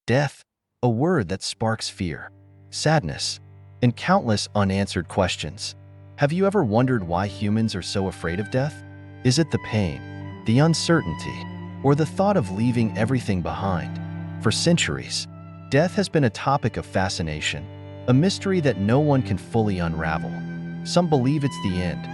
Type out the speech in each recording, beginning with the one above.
Death, a word that sparks fear, sadness, and countless unanswered questions. Have you ever wondered why humans are so afraid of death? Is it the pain, the uncertainty, or the thought of leaving everything behind? For centuries, death has been a topic of fascination, a mystery that no one can fully unravel. Some believe it's the end,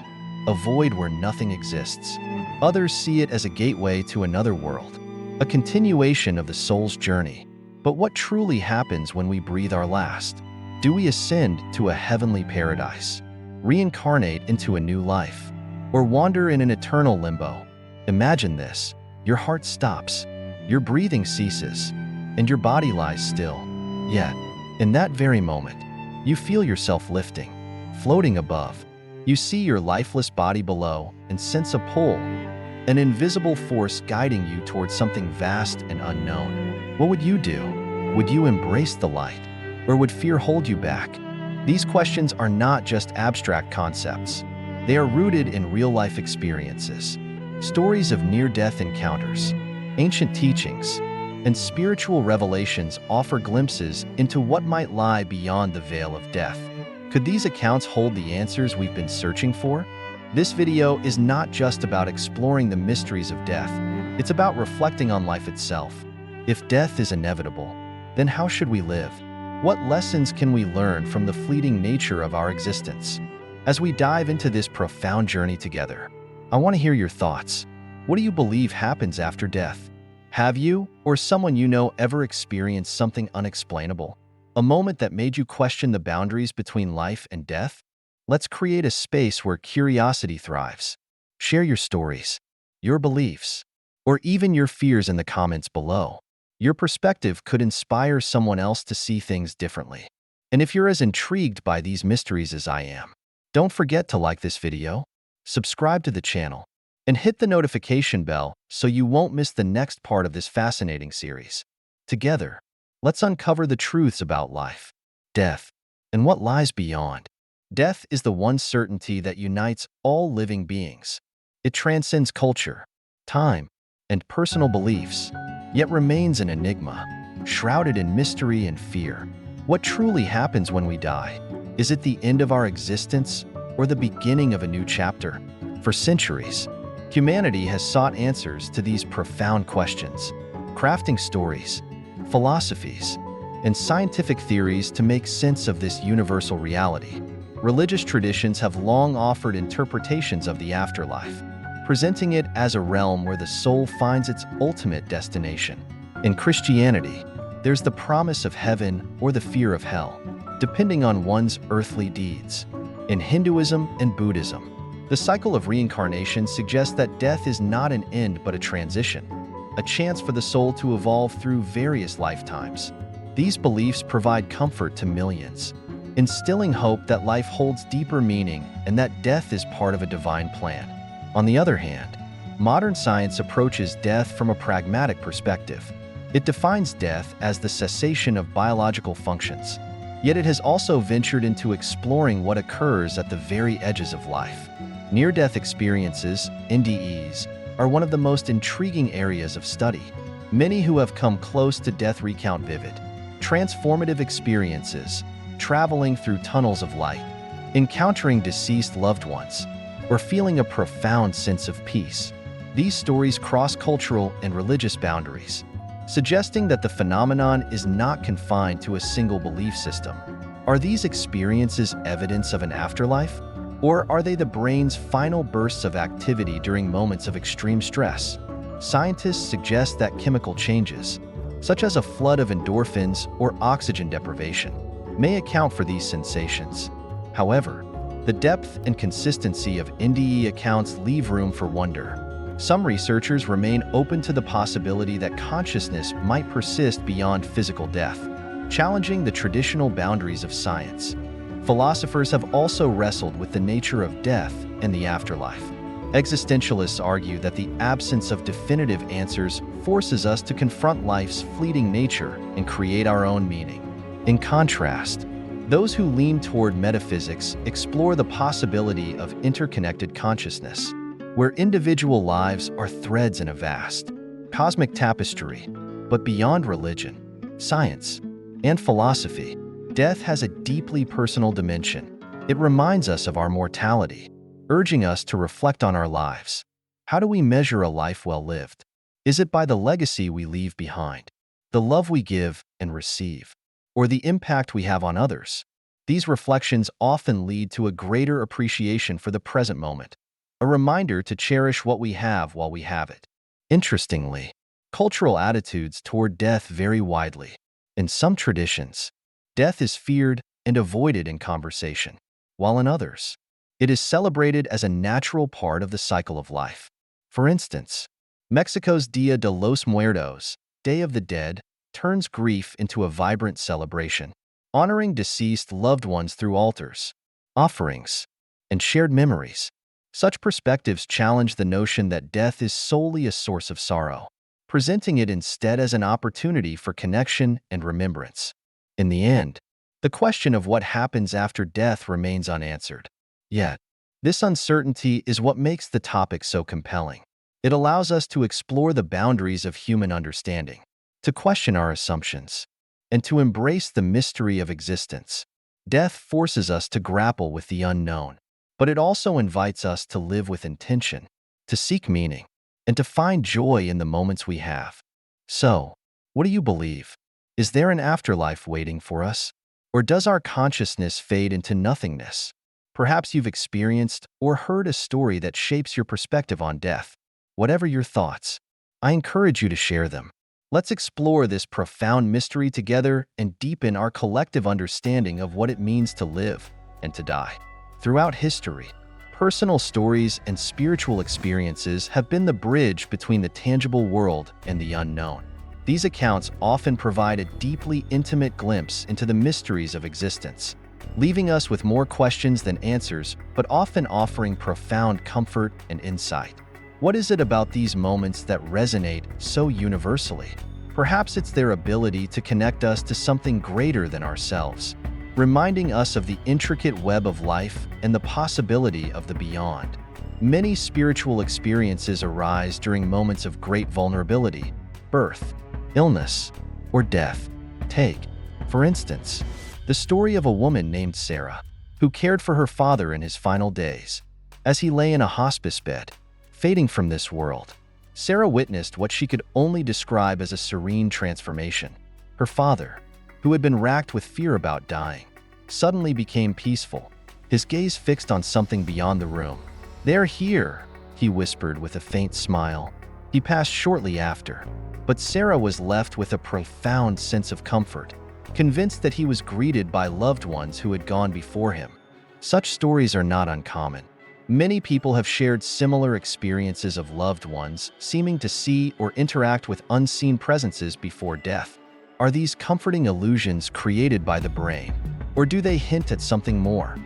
a void where nothing exists. Others see it as a gateway to another world, a continuation of the soul's journey. But what truly happens when we breathe our last? Do we ascend to a heavenly paradise, reincarnate into a new life, or wander in an eternal limbo? Imagine this: your heart stops, your breathing ceases, and your body lies still. Yet, in that very moment, you feel yourself lifting, floating above. You see your lifeless body below and sense a pull, an invisible force guiding you towards something vast and unknown. What would you do? Would you embrace the light, or would fear hold you back? These questions are not just abstract concepts. They are rooted in real-life experiences, stories of near-death encounters, ancient teachings, and spiritual revelations offer glimpses into what might lie beyond the veil of death. Could these accounts hold the answers we've been searching for? This video is not just about exploring the mysteries of death. It's about reflecting on life itself. If death is inevitable, then how should we live? What lessons can we learn from the fleeting nature of our existence? As we dive into this profound journey together, I want to hear your thoughts. What do you believe happens after death? Have you, or someone you know, ever experienced something unexplainable? A moment that made you question the boundaries between life and death? Let's create a space where curiosity thrives. Share your stories, your beliefs, or even your fears in the comments below. Your perspective could inspire someone else to see things differently. And if you're as intrigued by these mysteries as I am, don't forget to like this video, subscribe to the channel, and hit the notification bell so you won't miss the next part of this fascinating series. Together, let's uncover the truths about life, death, and what lies beyond. Death is the one certainty that unites all living beings. It transcends culture, time, and personal beliefs, yet remains an enigma, shrouded in mystery and fear. What truly happens when we die? Is it the end of our existence or the beginning of a new chapter? For centuries, humanity has sought answers to these profound questions, crafting stories, philosophies, and scientific theories to make sense of this universal reality. Religious traditions have long offered interpretations of the afterlife, presenting it as a realm where the soul finds its ultimate destination. In Christianity, there's the promise of heaven or the fear of hell, depending on one's earthly deeds. In Hinduism and Buddhism, the cycle of reincarnation suggests that death is not an end but a transition, a chance for the soul to evolve through various lifetimes. These beliefs provide comfort to millions, instilling hope that life holds deeper meaning and that death is part of a divine plan. On the other hand, modern science approaches death from a pragmatic perspective. It defines death as the cessation of biological functions, yet it has also ventured into exploring what occurs at the very edges of life. Near-death experiences, NDEs, are one of the most intriguing areas of study. Many who have come close to death recount vivid, transformative experiences, traveling through tunnels of light, encountering deceased loved ones, or feeling a profound sense of peace. These stories cross cultural and religious boundaries, suggesting that the phenomenon is not confined to a single belief system. Are these experiences evidence of an afterlife? Or are they the brain's final bursts of activity during moments of extreme stress? Scientists suggest that chemical changes, such as a flood of endorphins or oxygen deprivation, may account for these sensations. However, the depth and consistency of NDE accounts leave room for wonder. Some researchers remain open to the possibility that consciousness might persist beyond physical death, challenging the traditional boundaries of science. Philosophers have also wrestled with the nature of death and the afterlife. Existentialists argue that the absence of definitive answers forces us to confront life's fleeting nature and create our own meaning. In contrast, those who lean toward metaphysics explore the possibility of interconnected consciousness, where individual lives are threads in a vast, cosmic tapestry. But beyond religion, science, and philosophy, death has a deeply personal dimension. It reminds us of our mortality, urging us to reflect on our lives. How do we measure a life well lived? Is it by the legacy we leave behind, the love we give and receive, or the impact we have on others? These reflections often lead to a greater appreciation for the present moment, a reminder to cherish what we have while we have it. Interestingly, cultural attitudes toward death vary widely. In some traditions, death is feared and avoided in conversation, while in others, it is celebrated as a natural part of the cycle of life. For instance, Mexico's Dia de los Muertos, Day of the Dead, turns grief into a vibrant celebration, honoring deceased loved ones through altars, offerings, and shared memories. Such perspectives challenge the notion that death is solely a source of sorrow, presenting it instead as an opportunity for connection and remembrance. In the end, the question of what happens after death remains unanswered. Yet, this uncertainty is what makes the topic so compelling. It allows us to explore the boundaries of human understanding, to question our assumptions, and to embrace the mystery of existence. Death forces us to grapple with the unknown, but it also invites us to live with intention, to seek meaning, and to find joy in the moments we have. So, what do you believe? Is there an afterlife waiting for us? Or does our consciousness fade into nothingness? Perhaps you've experienced or heard a story that shapes your perspective on death. Whatever your thoughts, I encourage you to share them. Let's explore this profound mystery together and deepen our collective understanding of what it means to live and to die. Throughout history, personal stories and spiritual experiences have been the bridge between the tangible world and the unknown. These accounts often provide a deeply intimate glimpse into the mysteries of existence, leaving us with more questions than answers, but often offering profound comfort and insight. What is it about these moments that resonate so universally? Perhaps it's their ability to connect us to something greater than ourselves, reminding us of the intricate web of life and the possibility of the beyond. Many spiritual experiences arise during moments of great vulnerability, birth, illness, or death. Take, for instance, the story of a woman named Sarah, who cared for her father in his final days. As he lay in a hospice bed, fading from this world, Sarah witnessed what she could only describe as a serene transformation. Her father, who had been racked with fear about dying, suddenly became peaceful, his gaze fixed on something beyond the room. "They're here," he whispered with a faint smile. He passed shortly after, but Sarah was left with a profound sense of comfort, convinced that he was greeted by loved ones who had gone before him. Such stories are not uncommon. Many people have shared similar experiences of loved ones seeming to see or interact with unseen presences before death. Are these comforting illusions created by the brain, or do they hint at something more?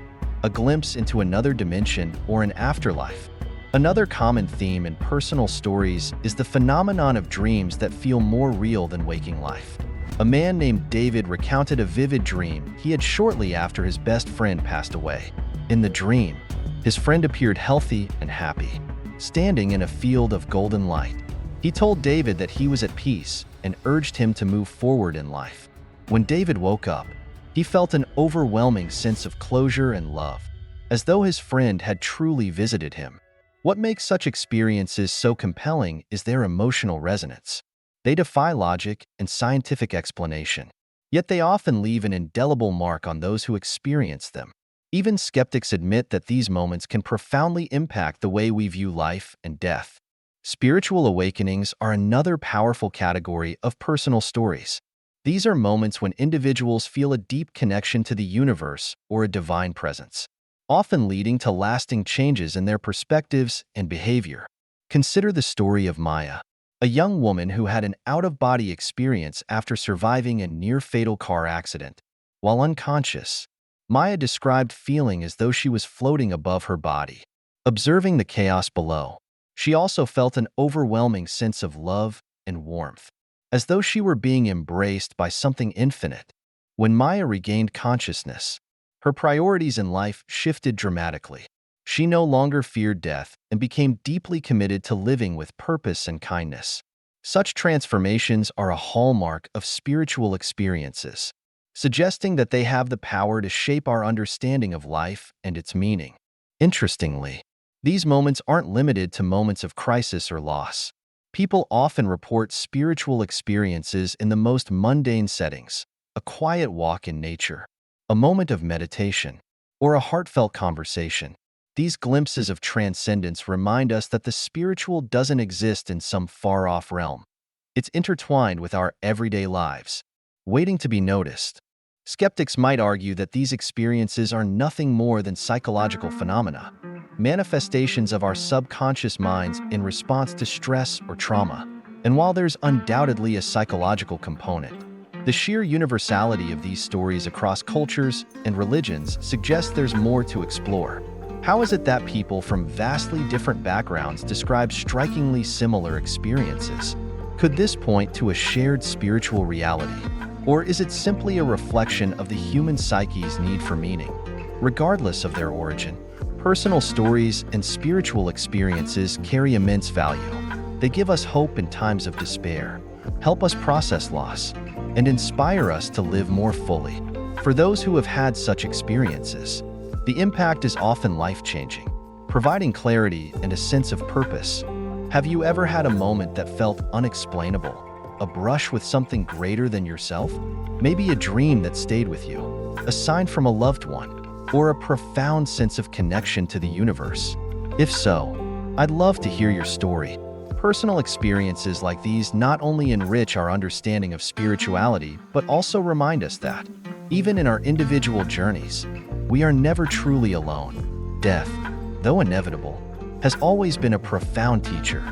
A glimpse into another dimension or an afterlife? Another common theme in personal stories is the phenomenon of dreams that feel more real than waking life. A man named David recounted a vivid dream he had shortly after his best friend passed away. In the dream, his friend appeared healthy and happy, standing in a field of golden light. He told David that he was at peace and urged him to move forward in life. When David woke up, he felt an overwhelming sense of closure and love, as though his friend had truly visited him. What makes such experiences so compelling is their emotional resonance. They defy logic and scientific explanation, yet they often leave an indelible mark on those who experience them. Even skeptics admit that these moments can profoundly impact the way we view life and death. Spiritual awakenings are another powerful category of personal stories. These are moments when individuals feel a deep connection to the universe or a divine presence, often leading to lasting changes in their perspectives and behavior. Consider the story of Maya, a young woman who had an out-of-body experience after surviving a near-fatal car accident. While unconscious, Maya described feeling as though she was floating above her body, observing the chaos below. She also felt an overwhelming sense of love and warmth, as though she were being embraced by something infinite. When Maya regained consciousness, her priorities in life shifted dramatically. She no longer feared death and became deeply committed to living with purpose and kindness. Such transformations are a hallmark of spiritual experiences, suggesting that they have the power to shape our understanding of life and its meaning. Interestingly, these moments aren't limited to moments of crisis or loss. People often report spiritual experiences in the most mundane settings: a quiet walk in nature, a moment of meditation, or a heartfelt conversation. These glimpses of transcendence remind us that the spiritual doesn't exist in some far-off realm. It's intertwined with our everyday lives, waiting to be noticed. Skeptics might argue that these experiences are nothing more than psychological phenomena, manifestations of our subconscious minds in response to stress or trauma. And while there's undoubtedly a psychological component, the sheer universality of these stories across cultures and religions suggests there's more to explore. How is it that people from vastly different backgrounds describe strikingly similar experiences? Could this point to a shared spiritual reality? Or is it simply a reflection of the human psyche's need for meaning? Regardless of their origin, personal stories and spiritual experiences carry immense value. They give us hope in times of despair, help us process loss, and inspire us to live more fully. For those who have had such experiences, the impact is often life-changing, providing clarity and a sense of purpose. Have you ever had a moment that felt unexplainable? A brush with something greater than yourself? Maybe a dream that stayed with you, a sign from a loved one, or a profound sense of connection to the universe? If so, I'd love to hear your story. Personal experiences like these not only enrich our understanding of spirituality, but also remind us that, even in our individual journeys, we are never truly alone. Death, though inevitable, has always been a profound teacher.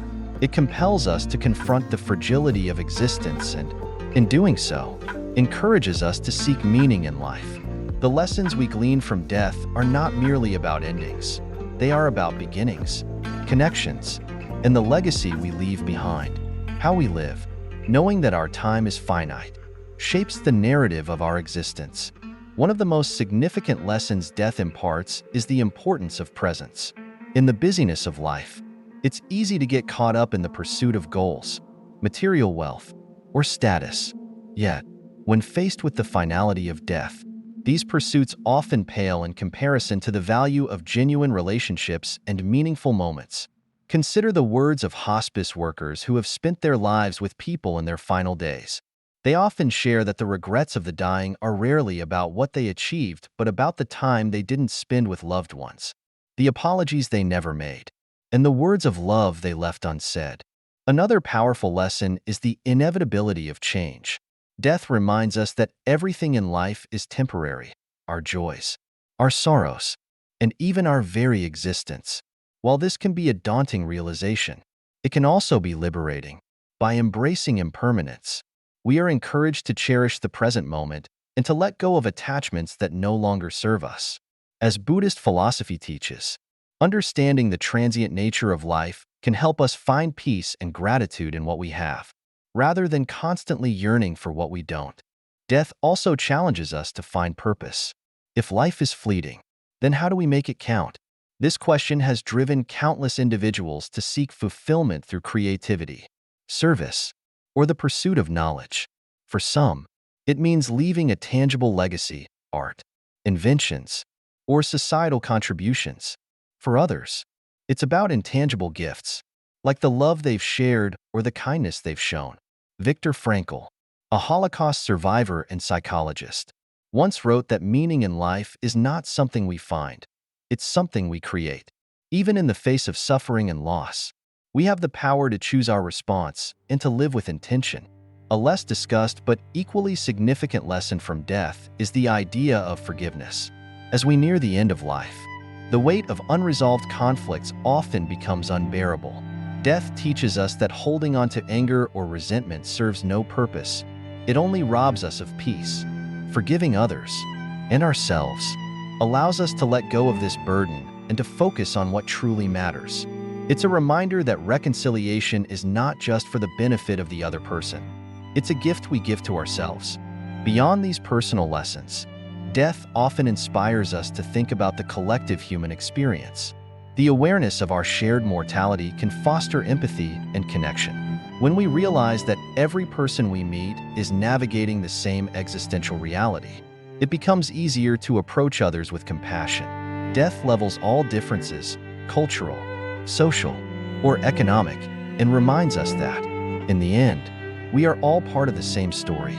It compels us to confront the fragility of existence and, in doing so, encourages us to seek meaning in life. The lessons we glean from death are not merely about endings. They are about beginnings, connections, and the legacy we leave behind. How we live, knowing that our time is finite, shapes the narrative of our existence. One of the most significant lessons death imparts is the importance of presence. In the busyness of life, it's easy to get caught up in the pursuit of goals, material wealth, or status. Yet, when faced with the finality of death, these pursuits often pale in comparison to the value of genuine relationships and meaningful moments. Consider the words of hospice workers who have spent their lives with people in their final days. They often share that the regrets of the dying are rarely about what they achieved, but about the time they didn't spend with loved ones, the apologies they never made, and the words of love they left unsaid. Another powerful lesson is the inevitability of change. Death reminds us that everything in life is temporary: our joys, our sorrows, and even our very existence. While this can be a daunting realization, it can also be liberating. By embracing impermanence, we are encouraged to cherish the present moment and to let go of attachments that no longer serve us. As Buddhist philosophy teaches, understanding the transient nature of life can help us find peace and gratitude in what we have, rather than constantly yearning for what we don't. Death also challenges us to find purpose. If life is fleeting, then how do we make it count? This question has driven countless individuals to seek fulfillment through creativity, service, or the pursuit of knowledge. For some, it means leaving a tangible legacy: art, inventions, or societal contributions. For others, it's about intangible gifts, like the love they've shared or the kindness they've shown. Viktor Frankl, a Holocaust survivor and psychologist, once wrote that meaning in life is not something we find, it's something we create. Even in the face of suffering and loss, we have the power to choose our response and to live with intention. A less discussed but equally significant lesson from death is the idea of forgiveness. As we near the end of life, the weight of unresolved conflicts often becomes unbearable. Death teaches us that holding on to anger or resentment serves no purpose. It only robs us of peace. Forgiving others and ourselves allows us to let go of this burden and to focus on what truly matters. It's a reminder that reconciliation is not just for the benefit of the other person. It's a gift we give to ourselves. Beyond these personal lessons, death often inspires us to think about the collective human experience. The awareness of our shared mortality can foster empathy and connection. When we realize that every person we meet is navigating the same existential reality, it becomes easier to approach others with compassion. Death levels all differences, cultural, social, or economic, and reminds us that, in the end, we are all part of the same story.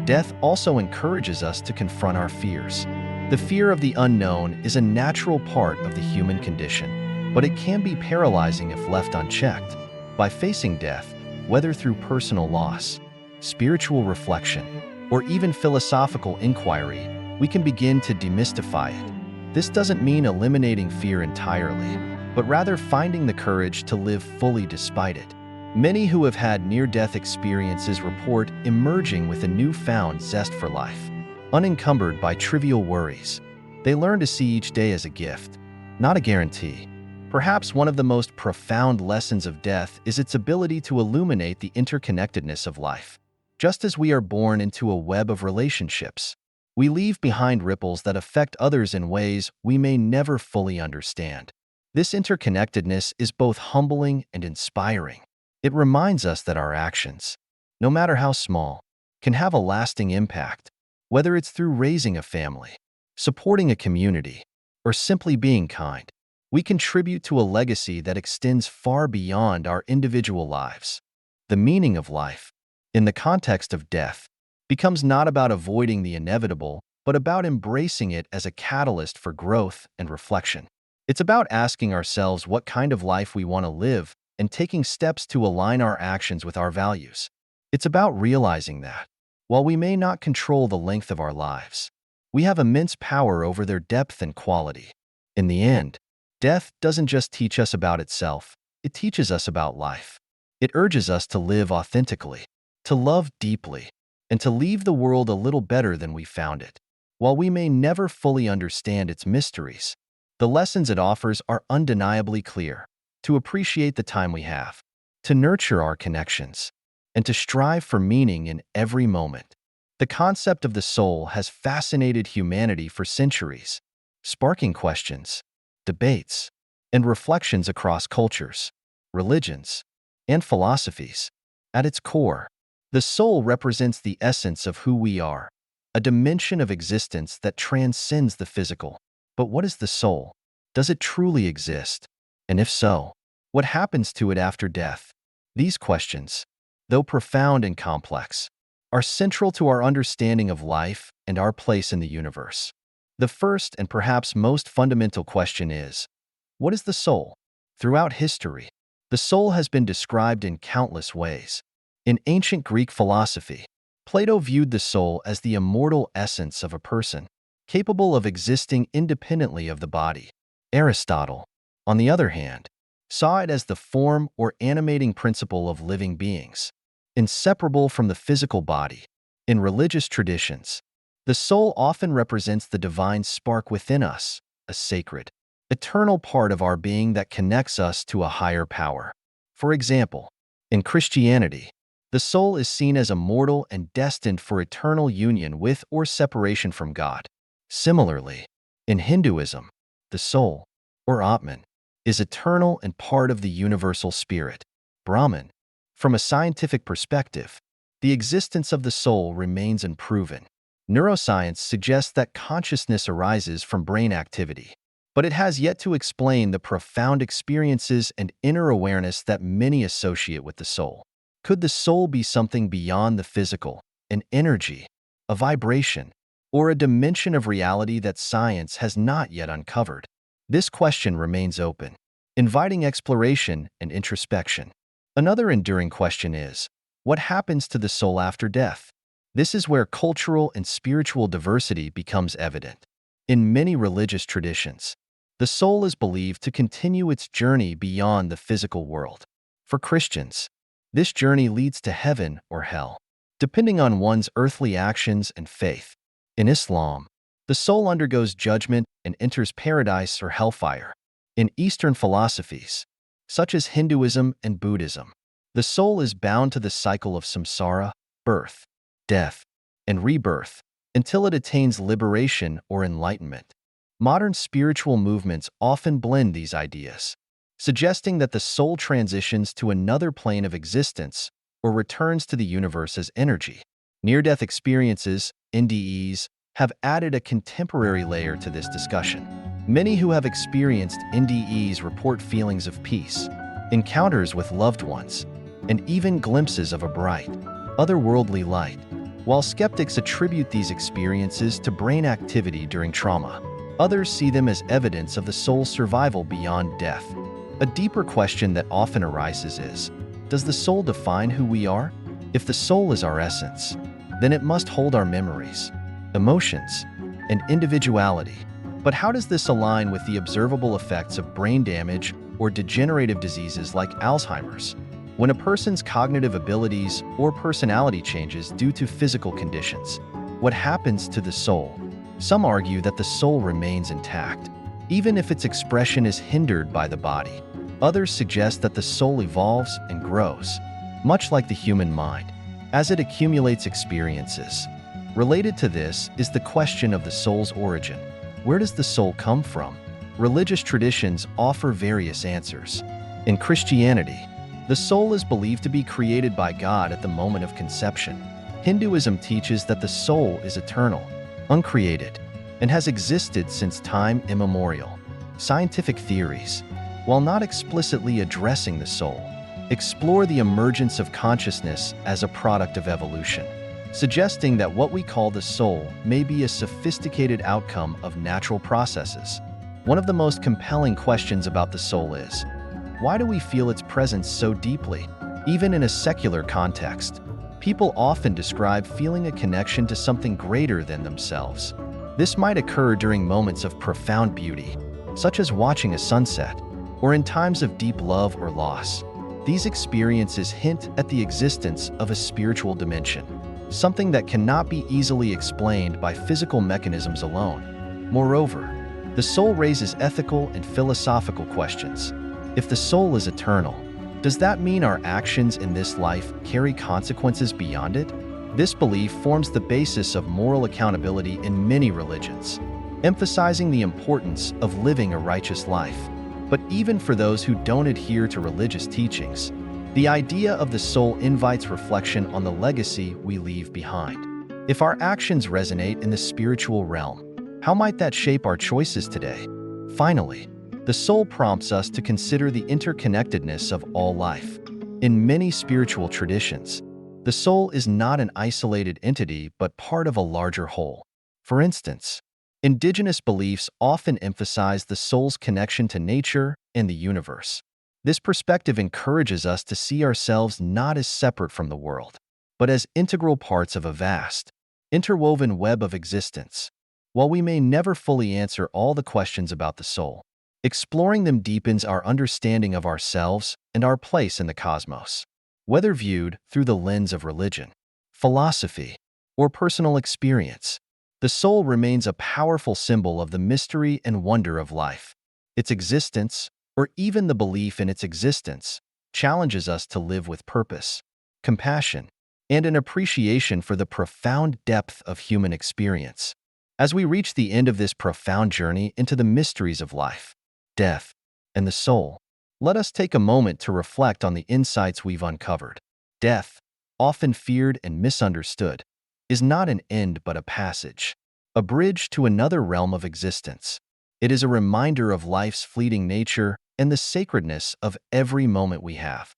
Death also encourages us to confront our fears. The fear of the unknown is a natural part of the human condition, but it can be paralyzing if left unchecked. By facing death, whether through personal loss, spiritual reflection, or even philosophical inquiry, we can begin to demystify it. This doesn't mean eliminating fear entirely, but rather finding the courage to live fully despite it. Many who have had near-death experiences report emerging with a newfound zest for life. Unencumbered by trivial worries, they learn to see each day as a gift, not a guarantee. Perhaps one of the most profound lessons of death is its ability to illuminate the interconnectedness of life. Just as we are born into a web of relationships, we leave behind ripples that affect others in ways we may never fully understand. This interconnectedness is both humbling and inspiring. It reminds us that our actions, no matter how small, can have a lasting impact, whether it's through raising a family, supporting a community, or simply being kind. We contribute to a legacy that extends far beyond our individual lives. The meaning of life, in the context of death, becomes not about avoiding the inevitable, but about embracing it as a catalyst for growth and reflection. It's about asking ourselves what kind of life we want to live and taking steps to align our actions with our values. It's about realizing that, while we may not control the length of our lives, we have immense power over their depth and quality. In the end, death doesn't just teach us about itself, it teaches us about life. It urges us to live authentically, to love deeply, and to leave the world a little better than we found it. While we may never fully understand its mysteries, the lessons it offers are undeniably clear. To appreciate the time we have, to nurture our connections, and to strive for meaning in every moment. The concept of the soul has fascinated humanity for centuries, sparking questions, debates, and reflections across cultures, religions, and philosophies. At its core, the soul represents the essence of who we are, a dimension of existence that transcends the physical. But what is the soul? Does it truly exist? And if so, what happens to it after death? These questions, though profound and complex, are central to our understanding of life and our place in the universe. The first and perhaps most fundamental question is, what is the soul? Throughout history, the soul has been described in countless ways. In ancient Greek philosophy, Plato viewed the soul as the immortal essence of a person, capable of existing independently of the body. Aristotle, on the other hand, saw it as the form or animating principle of living beings, inseparable from the physical body. In religious traditions, the soul often represents the divine spark within us, a sacred, eternal part of our being that connects us to a higher power. For example, in Christianity, the soul is seen as immortal and destined for eternal union with or separation from God. Similarly, in Hinduism, the soul, or Atman, is eternal and part of the universal spirit, Brahman. From a scientific perspective, the existence of the soul remains unproven. Neuroscience suggests that consciousness arises from brain activity, but it has yet to explain the profound experiences and inner awareness that many associate with the soul. Could the soul be something beyond the physical, an energy, a vibration, or a dimension of reality that science has not yet uncovered? This question remains open, inviting exploration and introspection. Another enduring question is, what happens to the soul after death? This is where cultural and spiritual diversity becomes evident. In many religious traditions, the soul is believed to continue its journey beyond the physical world. For Christians, this journey leads to heaven or hell, depending on one's earthly actions and faith. In Islam, the soul undergoes judgment and enters paradise or hellfire. In Eastern philosophies, such as Hinduism and Buddhism, the soul is bound to the cycle of samsara, birth, death, and rebirth, until it attains liberation or enlightenment. Modern spiritual movements often blend these ideas, suggesting that the soul transitions to another plane of existence or returns to the universe as energy. Near-death experiences, NDEs, have added a contemporary layer to this discussion. Many who have experienced NDEs report feelings of peace, encounters with loved ones, and even glimpses of a bright, otherworldly light. While skeptics attribute these experiences to brain activity during trauma, others see them as evidence of the soul's survival beyond death. A deeper question that often arises is, does the soul define who we are? If the soul is our essence, then it must hold our memories, emotions, and individuality. But how does this align with the observable effects of brain damage or degenerative diseases like Alzheimer's? When a person's cognitive abilities or personality changes due to physical conditions, what happens to the soul? Some argue that the soul remains intact, even if its expression is hindered by the body. Others suggest that the soul evolves and grows, much like the human mind, as it accumulates experiences. Related to this is the question of the soul's origin. Where does the soul come from? Religious traditions offer various answers. In Christianity, the soul is believed to be created by God at the moment of conception. Hinduism teaches that the soul is eternal, uncreated, and has existed since time immemorial. Scientific theories, while not explicitly addressing the soul, explore the emergence of consciousness as a product of evolution, suggesting that what we call the soul may be a sophisticated outcome of natural processes. One of the most compelling questions about the soul is, why do we feel its presence so deeply? Even in a secular context, people often describe feeling a connection to something greater than themselves. This might occur during moments of profound beauty, such as watching a sunset, or in times of deep love or loss. These experiences hint at the existence of a spiritual dimension, something that cannot be easily explained by physical mechanisms alone. Moreover, the soul raises ethical and philosophical questions. If the soul is eternal, does that mean our actions in this life carry consequences beyond it? This belief forms the basis of moral accountability in many religions, emphasizing the importance of living a righteous life. But even for those who don't adhere to religious teachings, the idea of the soul invites reflection on the legacy we leave behind. If our actions resonate in the spiritual realm, how might that shape our choices today? Finally, the soul prompts us to consider the interconnectedness of all life. In many spiritual traditions, the soul is not an isolated entity but part of a larger whole. For instance, indigenous beliefs often emphasize the soul's connection to nature and the universe. This perspective encourages us to see ourselves not as separate from the world, but as integral parts of a vast, interwoven web of existence. While we may never fully answer all the questions about the soul, exploring them deepens our understanding of ourselves and our place in the cosmos. Whether viewed through the lens of religion, philosophy, or personal experience, the soul remains a powerful symbol of the mystery and wonder of life. Its existence, or even the belief in its existence, challenges us to live with purpose, compassion, and an appreciation for the profound depth of human experience. As we reach the end of this profound journey into the mysteries of life, death, and the soul, let us take a moment to reflect on the insights we've uncovered. Death, often feared and misunderstood, is not an end but a passage, a bridge to another realm of existence. It is a reminder of life's fleeting nature and the sacredness of every moment we have.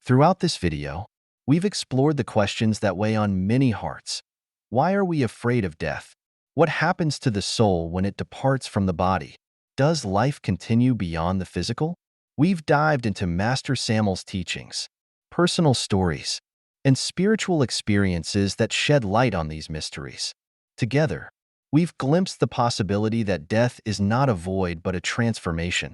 Throughout this video, we've explored the questions that weigh on many hearts. Why are we afraid of death? What happens to the soul when it departs from the body? Does life continue beyond the physical? We've dived into Master Samuel's teachings, personal stories, and spiritual experiences that shed light on these mysteries. Together, we've glimpsed the possibility that death is not a void but a transformation,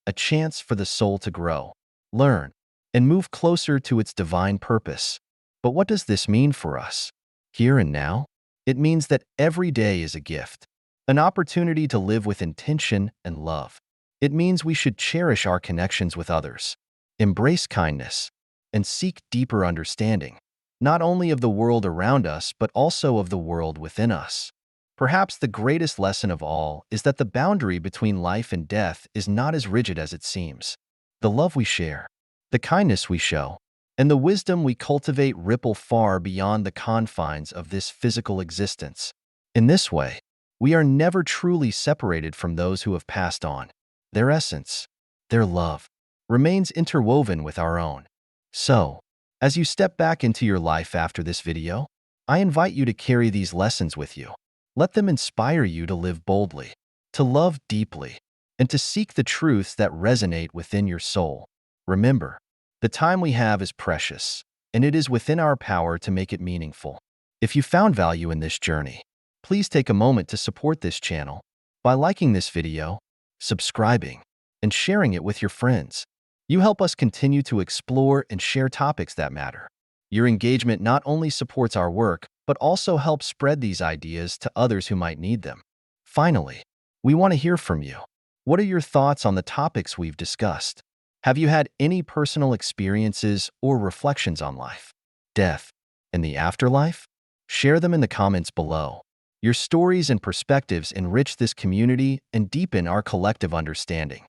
a chance for the soul to grow, learn, and move closer to its divine purpose. But what does this mean for us? Here and now? It means that every day is a gift, an opportunity to live with intention and love. It means we should cherish our connections with others, embrace kindness, and seek deeper understanding, not only of the world around us but also of the world within us. Perhaps the greatest lesson of all is that the boundary between life and death is not as rigid as it seems. The love we share, the kindness we show, and the wisdom we cultivate ripple far beyond the confines of this physical existence. In this way, we are never truly separated from those who have passed on. Their essence, their love, remains interwoven with our own. So, as you step back into your life after this video, I invite you to carry these lessons with you. Let them inspire you to live boldly, to love deeply, and to seek the truths that resonate within your soul. Remember, the time we have is precious, and it is within our power to make it meaningful. If you found value in this journey, please take a moment to support this channel by liking this video, subscribing, and sharing it with your friends. You help us continue to explore and share topics that matter. Your engagement not only supports our work, but also helps spread these ideas to others who might need them. Finally, we want to hear from you. What are your thoughts on the topics we've discussed? Have you had any personal experiences or reflections on life, death, and the afterlife? Share them in the comments below. Your stories and perspectives enrich this community and deepen our collective understanding.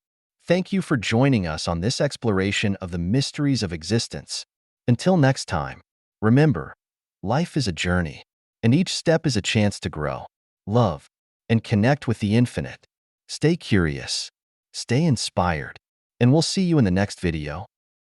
Thank you for joining us on this exploration of the mysteries of existence. Until next time, remember, life is a journey, and each step is a chance to grow, love, and connect with the infinite. Stay curious, stay inspired, and we'll see you in the next video.